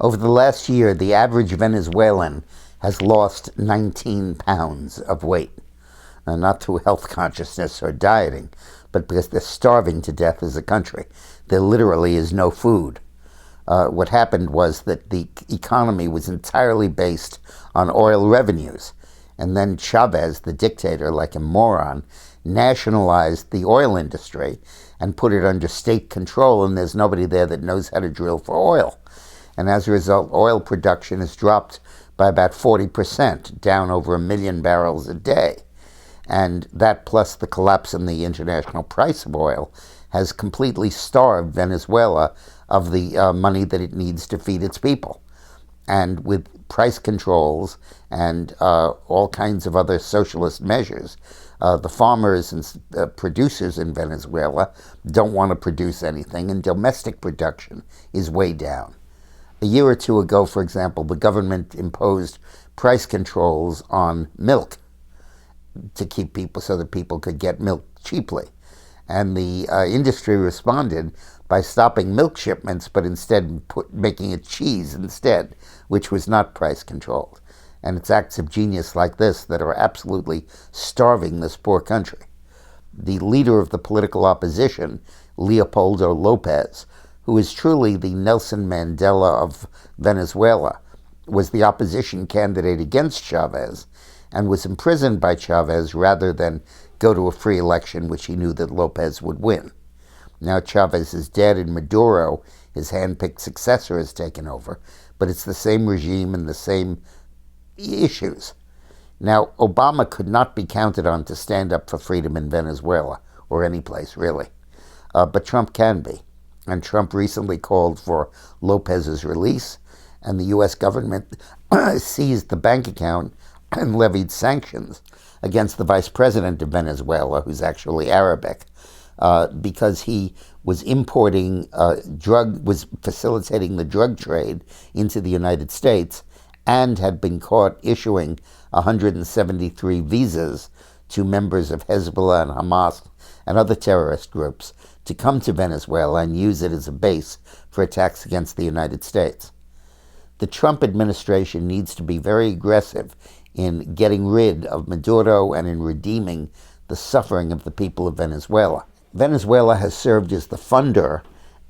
Over the last year, the average Venezuelan has lost 19 pounds of weight. Not through health consciousness or dieting, but because they're starving to death as a country. There literally is no food. What happened was that the economy was entirely based on oil revenues. And then Chavez, the dictator, like a moron, nationalized the oil industry and put it under state control, and there's nobody there that knows how to drill for oil. And as a result, oil production has dropped by about 40%, down over 1 million barrels a day. And that, plus the collapse in the international price of oil, has completely starved Venezuela of the money that it needs to feed its people. And with price controls and all kinds of other socialist measures, the farmers and producers in Venezuela don't want to produce anything, and domestic production is way down. A year or two ago, for example, the government imposed price controls on milk to keep people, so that people could get milk cheaply. And the industry responded by stopping milk shipments, but instead making it cheese instead, which was not price controlled. And it's acts of genius like this that are absolutely starving this poor country. The leader of the political opposition, Leopoldo Lopez, who is truly the Nelson Mandela of Venezuela, was the opposition candidate against Chavez and was imprisoned by Chavez rather than go to a free election, which he knew that Lopez would win. Now Chavez is dead and Maduro, his hand-picked successor, has taken over, but it's the same regime and the same issues. Now, Obama could not be counted on to stand up for freedom in Venezuela, or any place really, but Trump can be. And Trump recently called for Lopez's release, and the U.S. government seized the bank account and levied sanctions against the vice president of Venezuela, who's actually Arabic, because he was importing was facilitating the drug trade into the United States, and had been caught issuing 173 visas to members of Hezbollah and Hamas and other terrorist groups to come to Venezuela and use it as a base for attacks against the United States. The Trump administration needs to be very aggressive in getting rid of Maduro and in redeeming the suffering of the people of Venezuela. Venezuela has served as the funder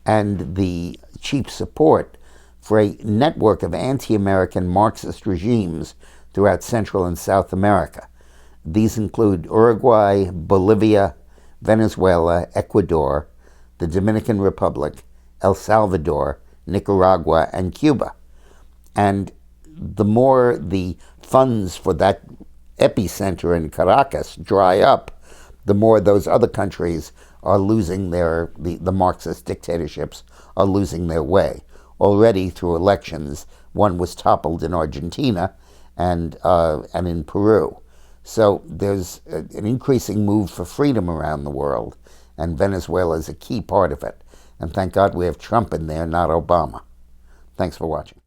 and the chief support for a network of anti-American Marxist regimes throughout Central and South America. These include Uruguay, Bolivia, Venezuela, Ecuador, the Dominican Republic, El Salvador, Nicaragua, and Cuba. And the more the funds for that epicenter in Caracas dry up, the more those other countries are losing the Marxist dictatorships are losing their way. Already through elections, one was toppled in Argentina and in Peru. So there's an increasing move for freedom around the world, and Venezuela is a key part of it. And thank God we have Trump in there, not Obama. Thanks for watching.